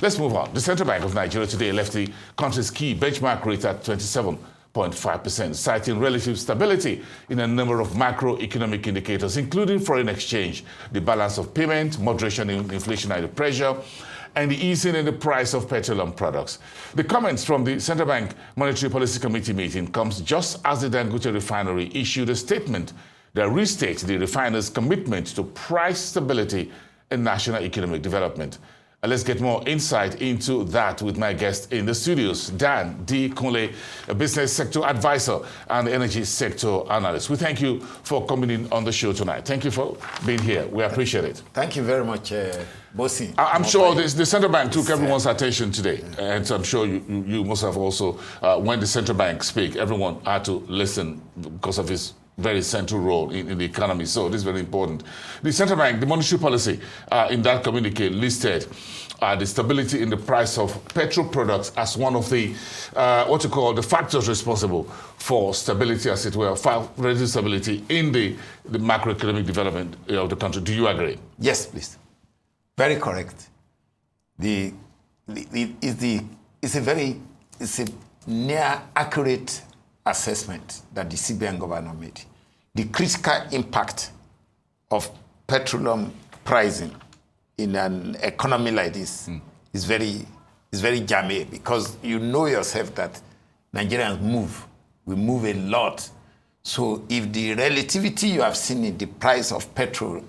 Let's move on. The Central Bank of Nigeria today left the country's key benchmark rate at 27.5%, citing relative stability in a number of macroeconomic indicators, including foreign exchange, the balance of payment, moderation in inflationary pressure, and the easing in the price of petroleum products. The comments from the Central Bank Monetary Policy Committee meeting comes just as the Dangote refinery issued a statement that restates the refiner's commitment to price stability and national economic development. Let's get more insight into that with my guest in the studios, Dan D. Kunle, a business sector advisor and energy sector analyst. We thank you for coming in on the show tonight. Thank you for being here. We appreciate it. Thank you very much, Bosi. I'm sure the Central Bank took everyone's attention today, and so I'm sure you must have also, when the Central Bank speak, everyone had to listen because of his very central role in the economy. So this is very important. The Central Bank, the monetary policy in that communique listed the stability in the price of petrol products as one of the, the factors responsible for stability, as it were, relative stability in the macroeconomic development of the country. Do you agree? Yes, please. Very correct. It's a near accurate assessment that the CBN governor made. The critical impact of petroleum pricing in an economy like this is very germane, because you know yourself that Nigerians we move a lot. So if the relativity you have seen in the price of petrol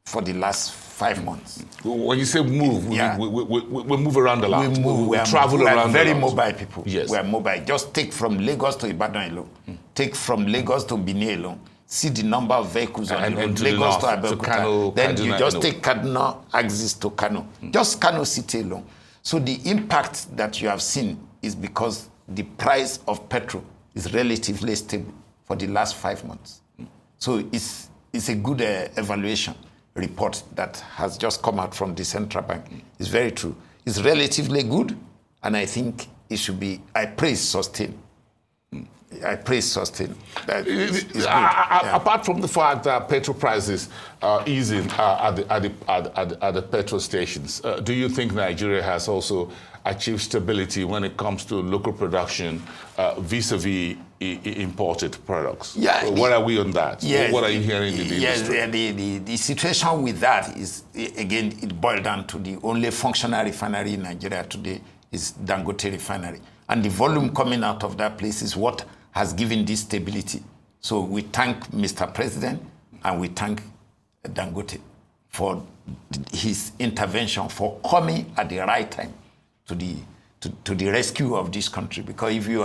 for the last 5 months. When you say move, we move around a lot. We travel around. We are very mobile people. Yes. We are mobile. Just take from Lagos to Ibadan alone. Take from Lagos to Benin alone. See the number of vehicles on the road. Lagos to Abeokuta. Then you just take Kaduna axis to Kano. Just Kano City alone. So the impact that you have seen is because the price of petrol is relatively stable for the last 5 months. So it's a good evaluation report that has just come out from the Central Bank. It's very true. It's relatively good, and I think it should be, I praise sustain. I praise sustain. Apart from the fact that petrol prices are easing at the petrol stations, do you think Nigeria has also achieved stability when it comes to local production vis-a-vis imported products? Yeah, where are we on that? Yes, what are you hearing in the industry? Yes, the situation with that is, again, it boils down to the only functional refinery in Nigeria today is Dangote refinery. And the volume coming out of that place is what has given this stability. So we thank Mr. President and we thank Dangote for his intervention, for coming at the right time to the rescue of this country. Because if we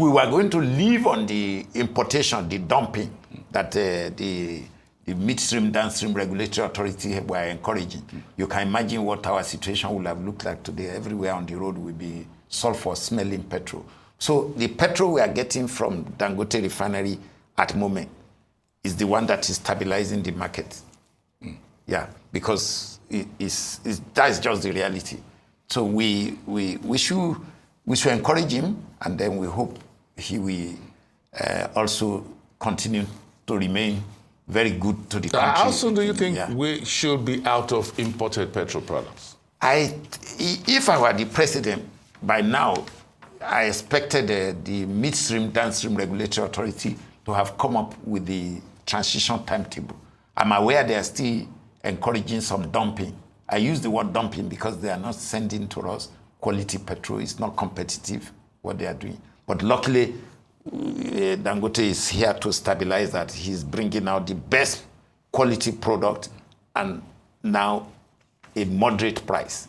were going to live on the importation, the dumping that the midstream, downstream regulatory authority were encouraging, you can imagine what our situation would have looked like today. Everywhere on the road would be sulfur smelling petrol. So the petrol we are getting from Dangote refinery at the moment is the one that is stabilizing the market. Yeah, because that's just the reality. So we should encourage him, and then we hope he will also continue to remain very good to the country. How soon do you think we should be out of imported petrol products? If I were the president, by now, I expected the midstream, downstream regulatory authority to have come up with the transition timetable. I'm aware they are still encouraging some dumping. I use the word dumping because they are not sending to us quality petrol. It's not competitive, what they are doing. But luckily, Dangote is here to stabilize that. He's bringing out the best quality product and now a moderate price,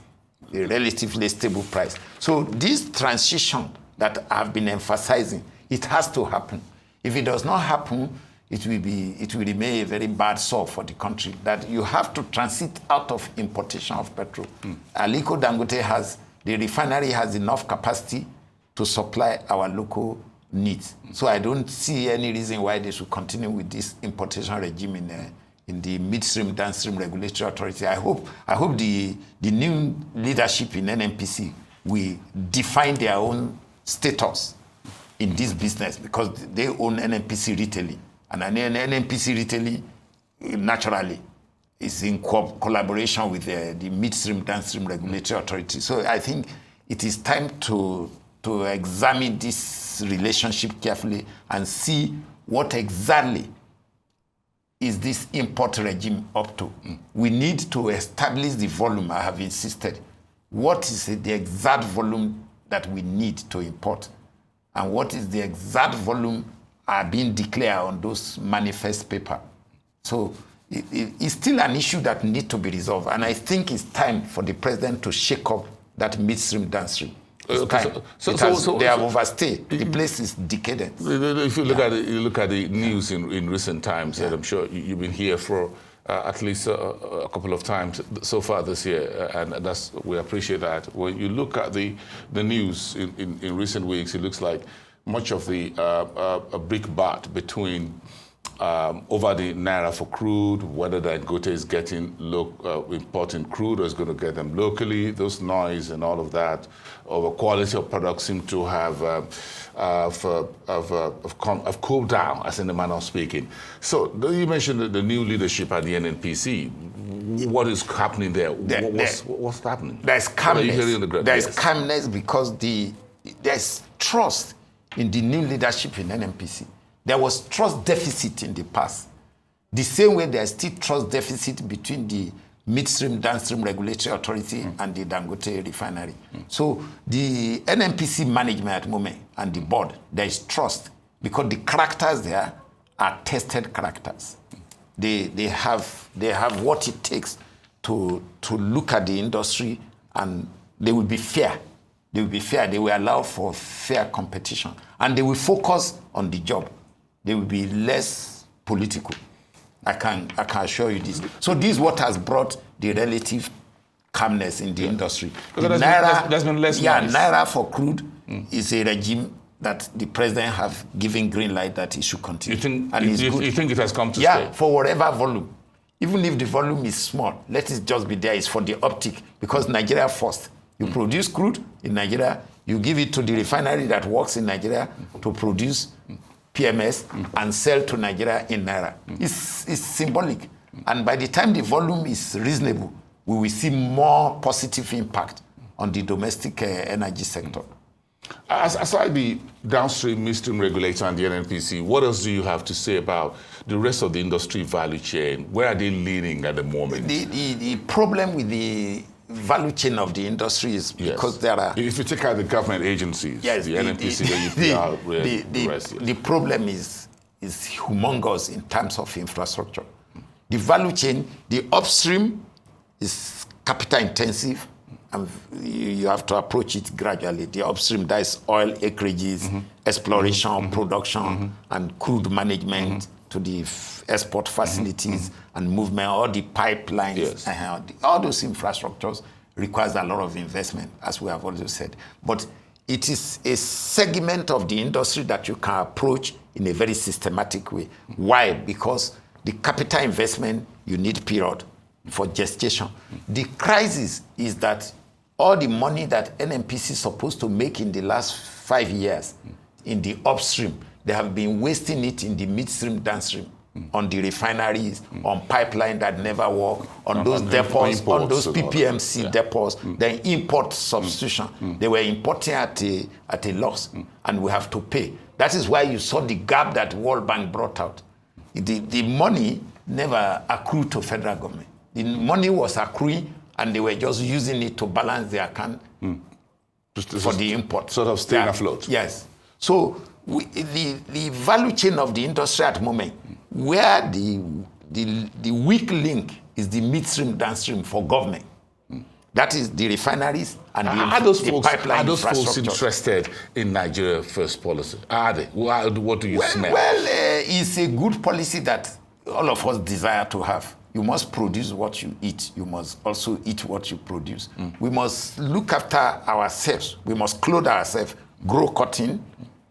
a relatively stable price. So this transition that I've been emphasizing, it has to happen. If it does not happen, it will remain a very bad sore for the country, that you have to transit out of importation of petrol. Aliko Dangote the refinery has enough capacity to supply our local needs. So I don't see any reason why they should continue with this importation regime in the midstream, downstream regulatory authority. I hope the new leadership in NNPC will define their own status in this business, because they own NNPC retailing. And an NNPC retailing, naturally, is in collaboration with the midstream, downstream regulatory authority. So I think it is time to examine this relationship carefully and see what exactly is this import regime up to. We need to establish the volume. I have insisted. What is the exact volume that we need to import? And what is the exact volume being declared on those manifest paper? So it's still an issue that needs to be resolved. And I think it's time for the president to shake up that midstream, downstream. They have overstayed. The place is decadent. If you look at the news in recent times, and I'm sure you've been here for at least a couple of times so far this year, and we appreciate that. When you look at the news in recent weeks, it looks like much of the a big bat between over the Naira for crude, whether Dangote is getting importing crude or is going to get them locally, those noise and all of that, over quality of products seem to have cooled down, as in the manner of speaking. So you mentioned the new leadership at the NNPC. What is happening there? What's happening? There's calmness. There's calmness because there's trust in the new leadership in NNPC. There was trust deficit in the past. The same way there's still trust deficit between the midstream, downstream regulatory authority and the Dangote refinery. So the NNPC management at the moment and the board, there is trust because the characters there are tested characters. They have what it takes to look at the industry, and they will be fair. They will be fair. They will allow for fair competition, and they will focus on the job. They will be less political. I can assure you this. So this is what has brought the relative calmness in the industry. There's been less noise. Naira for crude is a regime that the president have given green light that it should continue. You think it has come to stay? Yeah, for whatever volume. Even if the volume is small, let it just be there. It's for the optic, because Nigeria first. You produce crude in Nigeria, you give it to the refinery that works in Nigeria to produce PMS and sell to Nigeria in Naira. It's symbolic. And by the time the volume is reasonable, we will see more positive impact on the domestic energy sector. Aside the downstream, midstream regulator and the NNPC, what else do you have to say about the rest of the industry value chain? Where are they leaning at the moment? The problem with the value chain of the industry is because there are... If you take out the government agencies, the NNPC, the problem is humongous in terms of infrastructure. The value chain, the upstream is capital intensive, and you have to approach it gradually. The upstream, that is oil acreages, exploration, production, and crude management to the export facilities and movement, all the pipelines, all those infrastructures requires a lot of investment, as we have also said. But it is a segment of the industry that you can approach in a very systematic way. Why? Because the capital investment, you need period for gestation. The crisis is that all the money that NNPC is supposed to make in the last 5 years in the upstream, they have been wasting it in the midstream, downstream, on the refineries, on pipeline that never work, on those depots, on those PPMC depots, then import substitution. They were importing at a loss, and we have to pay. That is why you saw the gap that World Bank brought out. The money never accrued to federal government. The money was accruing, and they were just using it to balance their account for the import. Sort of staying afloat. Yes. So the value chain of the industry at the moment, where the weak link is the midstream, downstream for government. That is the refineries and the pipeline infrastructure. Are those folks interested in Nigeria First policy? Are they? What do you smell? Well, it's a good policy that all of us desire to have. You must produce what you eat. You must also eat what you produce. We must look after ourselves. We must clothe ourselves, grow cotton,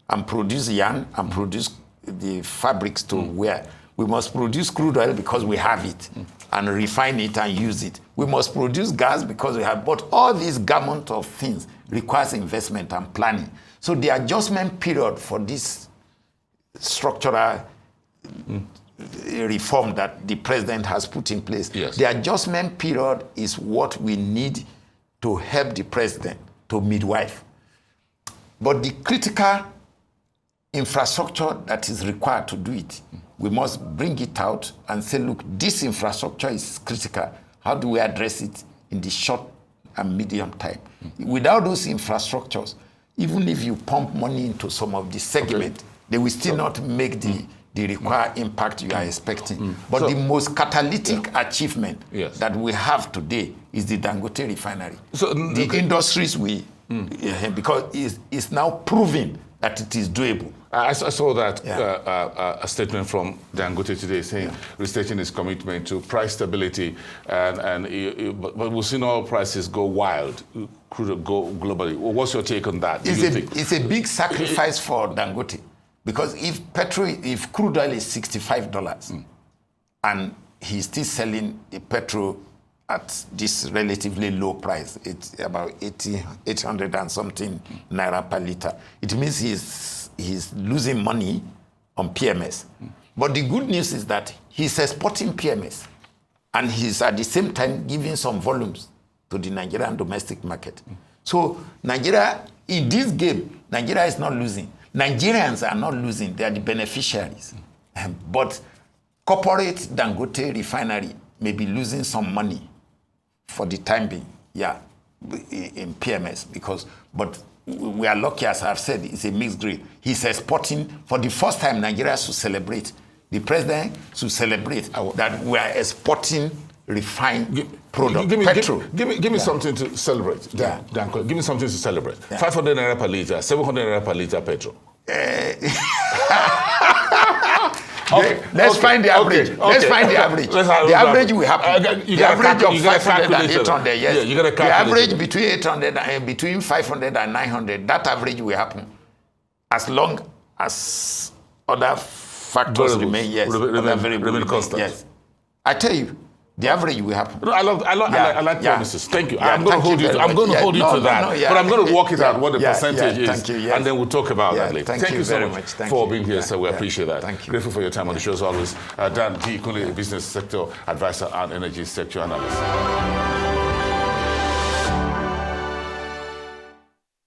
and produce yarn, and produce the fabrics to wear. We must produce crude oil because we have it, and refine it and use it. We must produce gas because we have, but all these gamut of things requires investment and planning. So the adjustment period for this structural reform that the president has put in place. Yes. The adjustment period is what we need to help the president to midwife. But the critical infrastructure that is required to do it, we must bring it out and say, look, this infrastructure is critical. How do we address it in the short and medium time? Without those infrastructures, even if you pump money into some of the segment, they will still not make the required impact you are expecting. But the most catalytic achievement that we have today is the Dangote refinery. So the industries because it's now proving that it is doable. I saw that a statement from Dangote today saying restating his commitment to price stability, but we've seen oil prices go wild, crude go globally. What's your take on that? It's a big sacrifice for Dangote, because if crude oil is $65 and he's still selling the petrol at this relatively low price, it's about 800 and something Naira per liter, it means he's losing money on PMS. But the good news is that he's exporting PMS, and he's at the same time giving some volumes to the Nigerian domestic market. So Nigeria, in this game, Nigeria is not losing. Nigerians are not losing, they are the beneficiaries. But corporate Dangote refinery may be losing some money for the time being, in PMS, but we are lucky, as I've said, it's a mixed grade. He's exporting. For the first time, Nigeria should celebrate. The president should celebrate that we are exporting refined product, petrol. Give me something to celebrate. Danko, give me something to celebrate. 500 Naira per liter, 700 Naira per liter petrol. Let's find the average. Let's find the average. The average will happen. The average of 500 and 800, yes. The average between 800 and between 500 and 900, that average will happen. As long as other factors remain, remain constant. Yes. I tell you, the average will happen. No, I like promises. Thank you. I'm going to hold you. I'm going to hold you to that. But I'm going to work it out what the percentage is, and then we'll talk about that later. Thank you so much for being here, sir. We appreciate that. Thank you. Grateful for your time on the show as always. Dan Kunle, business sector advisor and energy sector analyst.